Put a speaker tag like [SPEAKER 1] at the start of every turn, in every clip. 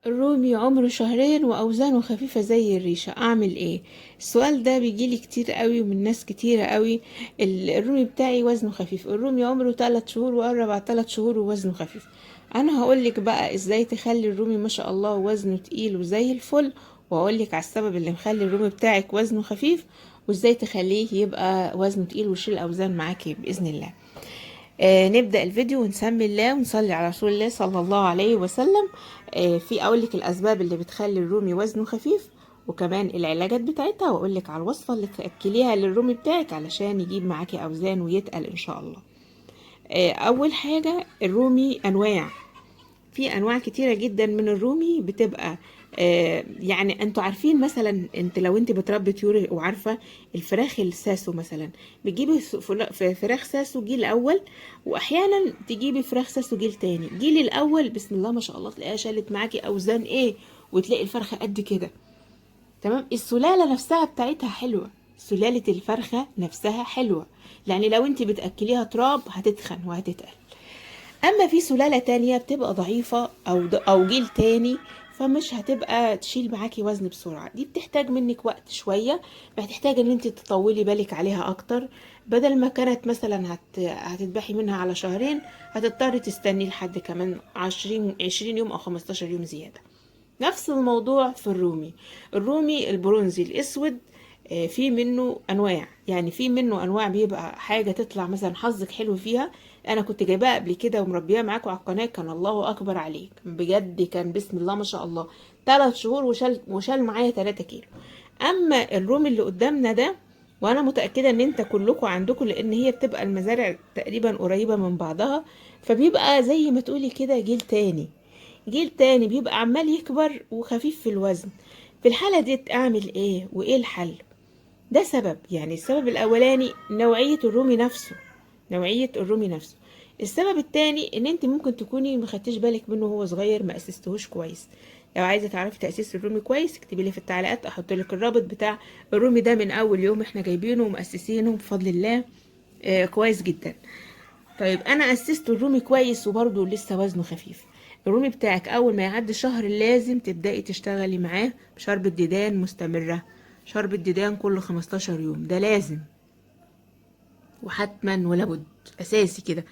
[SPEAKER 1] الرومي عمره شهرين واوزانه خفيفة زي الريشة، اعمل ايه؟ السؤال ده بيجيلي كتير قوي ومن ناس كتيرة قوي. الرومي بتاعي وزنه خفيف، الرومي عمره 3 شهور وقرب على 3 شهور ووزنه خفيف. انا هقولك بقى ازاي تخلي الرومي ما شاء الله وزنه تقيل وزي الفل، وهقولك على السبب اللي مخلي الرومي بتاعك وزنه خفيف، وازاي تخليه يبقى وزنه تقيل ويشيل اوزان معاكي باذن الله. نبدأ الفيديو ونسمي الله ونصلي على رسول الله صلى الله عليه وسلم. في أقولك الأسباب اللي بتخلي الرومي وزنه خفيف، وكمان العلاجات بتاعتها، وأقولك على الوصفة اللي تأكليها للرومي بتاعك علشان يجيب معاكي أوزان ويتقل إن شاء الله. أول حاجة، الرومي أنواع، في انواع كتيره جدا من الرومي بتبقى يعني انتوا عارفين مثلا، انت لو انت بتربي طيور وعارفه الفراخ الساسو مثلا، بتجيبي فراخ ساسو جيل اول، واحيانا تجيبي فراخ ساسو جيل تاني. جيل الاول بسم الله ما شاء الله تلاقيها شالت معاكي اوزان ايه، وتلاقي الفرخه قد كده. تمام، السلاله نفسها بتاعتها حلوه، سلاله الفرخه نفسها حلوه، يعني لو انت بتاكليها تراب هتتخن وهتتقل. اما في سلالة تانية بتبقى ضعيفة او جيل تاني، فمش هتبقى تشيل معاكي وزن بسرعة، دي بتحتاج منك وقت شوية، بتحتاج ان انت تطولي بالك عليها اكتر. بدل ما كانت مثلا هتذبحي منها على شهرين، هتضطري تستني لحد كمان 20 يوم او 15 يوم زيادة. نفس الموضوع في الرومي، الرومي البرونزي الاسود، في منه انواع، يعني في منه انواع بيبقى حاجه تطلع مثلا حظك حلو فيها. انا كنت جايباها قبل كده ومربيها معاكم على القناه، كان الله اكبر عليك بجد، كان بسم الله ما شاء الله 3 شهور وشال معايا 3 كيلو. اما الرومي اللي قدامنا ده، وانا متاكده ان انت كلكم عندكم، لان هي بتبقى المزارع تقريبا قريبه من بعضها، فبيبقى زي ما تقولي كده جيل تاني، جيل تاني بيبقى عمال يكبر وخفيف في الوزن. في الحالة دي اعمل ايه وايه الحل؟ ده سبب، يعني السبب الاولاني نوعية الرومي نفسه، نوعية الرومي نفسه. السبب التاني ان انت ممكن تكوني ما خدتيش بالك منه وهو صغير، ما اسستهوش كويس. لو عايزه تعرفي تاسيس الرومي كويس اكتبي لي في التعليقات، احط لك الرابط بتاع الرومي ده من اول يوم احنا جايبينه ومؤسسينه بفضل الله. كويس جدا. طيب انا اسست الرومي كويس وبرضه لسه وزنه خفيف، الرومي بتاعك اول ما يعدي شهر لازم تبدأي تشتغلي معاه بشرب الديدان مستمرة، شرب الديدان كل 15 يوم، ده لازم وحتما ولا بد، اساسي كده،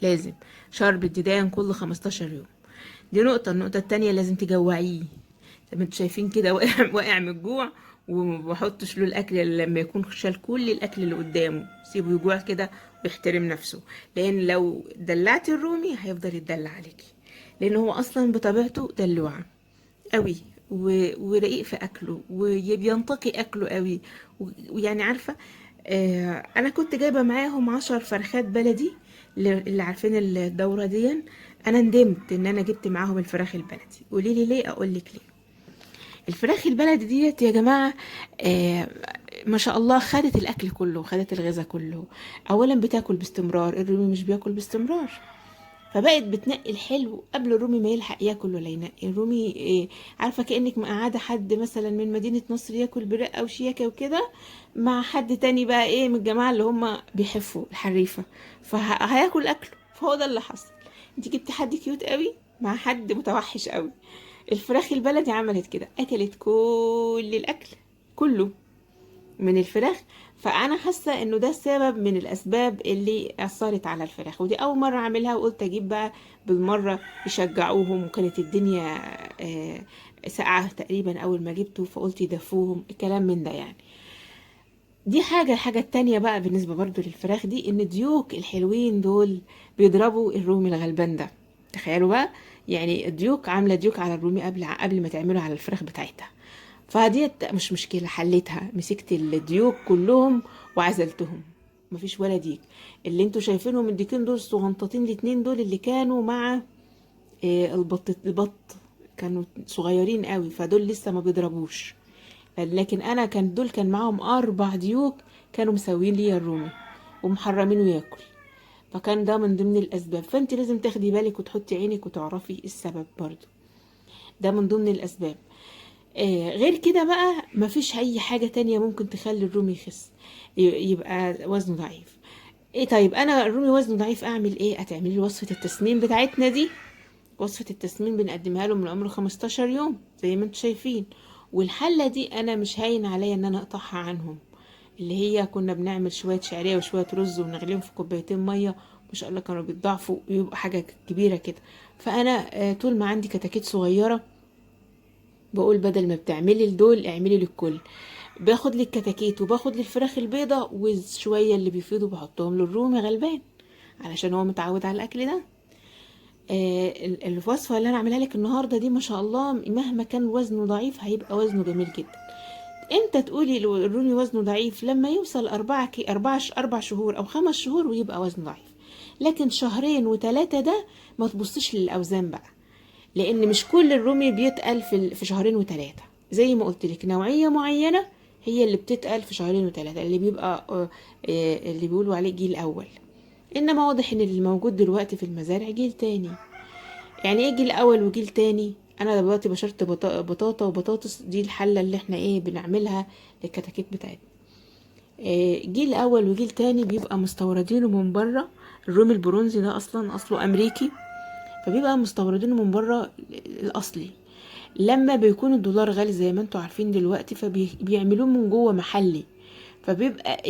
[SPEAKER 1] لازم شرب الديدان كل 15 يوم. دي نقطة. النقطة التانية لازم تجوعيه، زي ما انتوا شايفين كده واقع من الجوع، ومحطش له الاكل لما يكون شال كل الاكل اللي قدامه، سيبه يجوع كده ويحترم نفسه، لان لو دلعتي الرومي هيفضل يتدلع عليكي، لان هو اصلا بطبيعته دلوعه قوي، ورقيق في اكله وبينتقي اكله قوي، ويعني عارفه. انا كنت جايبه معاهم 10 فرخات بلدي، اللي عارفين الدوره دي. انا ندمت ان انا جبت معاهم الفراخ البلدي، قولي لي ليه؟ اقول لك ليه. الفراخ البلدي ديت يا جماعة، آه ما شاء الله خدت الأكل كله، خدت الغذاء كله. أولا بتاكل باستمرار، الرومي مش بياكل باستمرار، فبقت بتنقي الحلو قبل الرومي ما يلحق ياكل ولا ينقي الرومي. عارفة كأنك مقعدة حد مثلا من مدينة نصر ياكل برقة وشياكة وكده، مع حد تاني بقى ايه من الجماعة اللي هم بيحفوا الحريفة، فهياكل أكله. فهو ده اللي حصل، انت جبتي حد كيوت قوي مع حد متوحش قوي. الفراخ البلدي عملت كده، اكلت كل الاكل كله من الفراخ. فانا حاسه انه ده سبب من الاسباب اللي اثرت على الفراخ، ودي اول مره اعملها، وقلت اجيب بقى بالمره يشجعوهم، وكانت الدنيا ساقعه تقريبا اول ما جبته، فقلت يدفوهم الكلام من ده يعني. دي حاجه. الحاجه التانية بقى بالنسبه برضو للفراخ دي، ان الديوك الحلوين دول بيضربوا الرومي الغلبان ده. تخيلوا بقى، يعني الديوك عامله ديوك على الرومي قبل ما تعملوا على الفراخ بتاعتها. فديت مش مشكلة، حليتها، مسكت الديوك كلهم وعزلتهم، مفيش ولا ديك. اللي انتوا شايفينهم الديكين دول الصغنطتين الاتنين دول اللي كانوا مع البط كانوا صغيرين قوي، فدول لسه ما بيضربوش. لكن انا كان معاهم 4 ديوك كانوا مسوين لي الرومي ومحرمينه ياكل، فكان ده من ضمن الاسباب. فانت لازم تاخدي بالك وتحطي عينك وتعرفي السبب برضو، ده من ضمن الاسباب. غير كده بقى مفيش اي حاجة تانية ممكن تخلي الرومي يخس، يبقى وزنه ضعيف. ايه طيب انا الرومي وزنه ضعيف اعمل ايه؟ هتعملي لي وصفة التسمين بتاعتنا دي وصفة التسمين بنقدمها له من عمر 15 يوم زي ما انتم شايفين. والحلة دي انا مش هاين عليا ان انا اقطعها عنهم، اللي هي كنا بنعمل شوية شعرية وشوية رز ونغليهم في كوبايتين مية، ما شاء الله كانوا بيتضاعفوا ويبقى حاجة كبيرة كده. فانا طول ما عندي كتاكيت صغيرة بقول بدل ما بتعملي لدول اعملي للكل. باخد لي الكتاكيت وباخد لي الفراخ البيضة وشوية اللي بيفيضوا بحطهم للرومي غلبان علشان هو متعود على الاكل ده. الوصفة اللي انا عاملها لك النهاردة دي ما شاء الله مهما كان وزنه ضعيف هيبقى وزنه جميل جدا. امتى تقولي الرومي وزنه ضعيف؟ لما يوصل 4 شهور او 5 شهور ويبقى وزنه ضعيف. لكن 2 و3 ده ما تبصيش للاوزان بقى، لان مش كل الرومي بيتقل في 2 و3. زي ما قلت لك نوعية معينة هي اللي بتتقل في 2 و3، اللي بيبقى اللي بيقولوا عليه جيل اول. انما واضح ان اللي موجود دلوقتي في المزارع جيل تاني. يعني ايه جيل اول وجيل تاني؟ انا دلوقتي بشرت بطاطا وبطاطس، دي الحلة اللي احنا بنعملها للكتاكيت بتاعتنا. جيل اول وجيل تاني بيبقى مستوردينه من بره. الرومي البرونزي ده اصله امريكي، فبيبقى مستوردينه من بره الاصلي. لما بيكون الدولار غالي زي ما انتوا عارفين دلوقتي فبيعملوه من جوه محلي، فبيبقى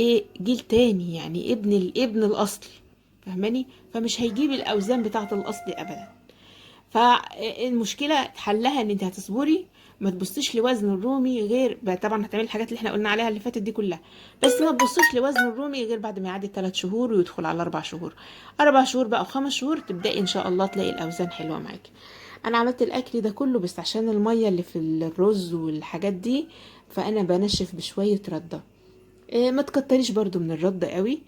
[SPEAKER 1] جيل تاني، يعني ابن الاصلي، فاهماني؟ فمش هيجيب الاوزان بتاعه الاصلي ابدا. فالمشكله حلها ان انت هتصبري، ما تبصيش لوزن الرومي غير طبعا هتعملي الحاجات اللي احنا قلنا عليها اللي فاتت دي كلها، بس ما تبصيش لوزن الرومي غير بعد ما يعدي 3 شهور ويدخل على 4 شهور. 4 شهور بقى و5 شهور تبداي ان شاء الله تلاقي الاوزان حلوه معاكي. انا عملت الاكل ده كله بس عشان الميه اللي في الرز والحاجات دي، فانا بنشف بشويه رده. ما تكتريش برضو من الرده قوي.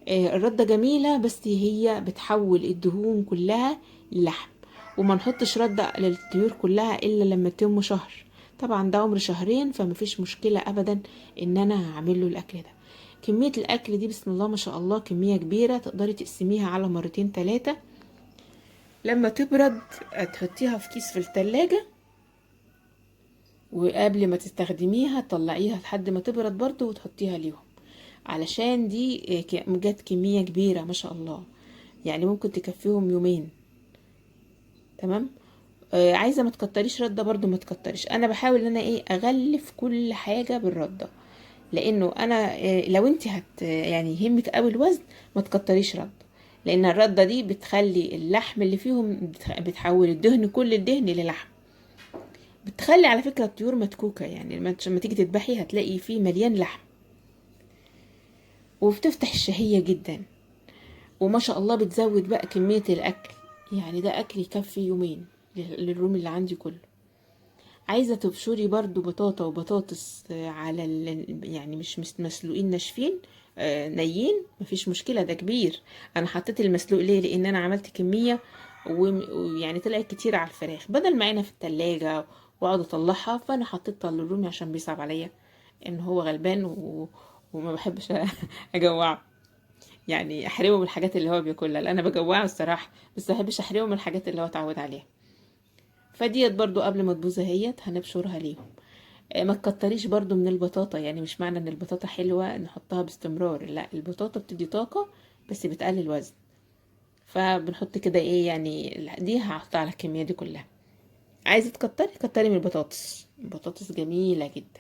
[SPEAKER 1] الرده جميله بس هي بتحول الدهون كلها للحم. وما نحطش رده للطيور كلها الا لما تتم شهر. طبعا ده عمر 2 شهر فمفيش مشكله ابدا ان انا هعمل له الاكل ده. كميه الاكل دي بسم الله ما شاء الله كميه كبيره، تقدري تقسميها على 2 3 مرات. لما تبرد تحطيها في كيس في التلاجة، وقبل ما تستخدميها طلعيها لحد ما تبرد برضو وتحطيها ليهم، علشان دي جت كمية كبيرة ما شاء الله، يعني ممكن تكفيهم يومين. تمام. عايزة ما تكتريش ردة برضو، ما تكتريش. انا بحاول ان انا اغلف كل حاجة بالردة، لانه انا لو انت يعني يهمك قوي الوزن ما تكتريش رده، لان الرده دي بتخلي اللحم اللي فيهم بتحول الدهن، كل الدهن للحم. بتخلي على فكره الطيور متكوكه، يعني لما تيجي تذبحي هتلاقي فيه مليان لحم، وبتفتح الشهيه جدا. وما شاء الله بتزود بقى كميه الاكل، يعني ده اكل يكفي يومين للروم اللي عندي كله. عايزه تبشري برضو بطاطا وبطاطس على يعني مش مسلوقين ناشفين، نيين، مفيش مشكله، ده كبير. انا حطيت المسلوق ليه؟ لان انا عملت كميه ويعني طلعت كتير على الفراخ، بدل ما عينها في التلاجة واقعد اطلعها، فانا حطيتها للرومي عشان بيصعب عليا ان هو غلبان وما بحبش اجوعه، يعني احرمه من الحاجات اللي هو بياكلها. لا انا بجوعه الصراحه، بس ما بحبش احرمه من الحاجات اللي هو اتعود عليها. فديت برضو قبل ما تبوظ اهيت هنبشرها ليهم. ما تكتريش برضو من البطاطا، يعني مش معنى ان البطاطا حلوة نحطها باستمرار، لا، البطاطا بتدي طاقة بس بتقلل وزن. فبنحط كده يعني دي هحطها على الكمية دي كلها. عايزة تكتري كتري من البطاطس، البطاطس جميلة جدا.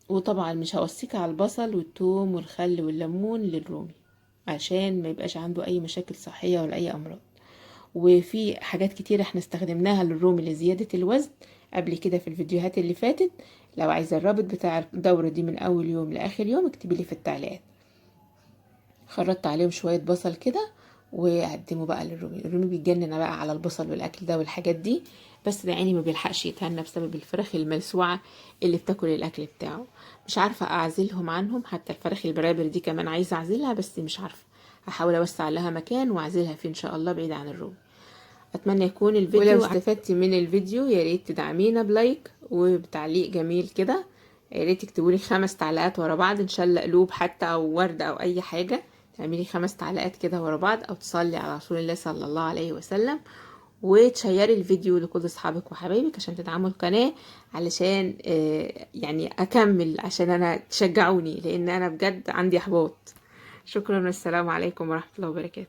[SPEAKER 1] وطبعا مش هوصيك على البصل والثوم والخل والليمون للرومي عشان ما يبقاش عنده اي مشاكل صحية ولا اي امراض. وفي حاجات كتير احنا استخدمناها للرومي لزيادة الوزن قبل كده في الفيديوهات اللي فاتت. لو عايزة الرابط بتاع الدورة دي من اول يوم لاخر يوم اكتبي لي في التعليقات. خرطت عليهم شوية بصل كده وقدموا بقى للرومي. الرومي بيتجنن بقى على البصل والاكل ده والحاجات دي، بس ده يعني ما بيلحقش يتهنى بسبب الفراخ الملسوعة اللي بتاكل الاكل بتاعه. مش عارفة اعزلهم عنهم، حتى الفراخ البرابر دي كمان عايزة اعزلها بس مش عارفة. هحاول اوسع لها مكان واعزلها فيه ان شاء الله بعيد عن الرومي. اتمنى يكون الفيديو، ولو استفدتي من الفيديو يا ريت تدعمينا بلايك وبتعليق جميل كده. يا ريت تكتبوا لي 5 تعليقات ورا بعض، ان شاء الله قلوب حتى او ورد او اي حاجه. تعملي 5 تعليقات كده ورا بعض، او تصلي على رسول الله صلى الله عليه وسلم، وتشيري الفيديو لكل اصحابك وحبايبك عشان تدعموا القناه، علشان يعني اكمل، عشان انا تشجعوني، لان انا بجد عندي احباط. شكرا والسلام عليكم ورحمه الله وبركاته.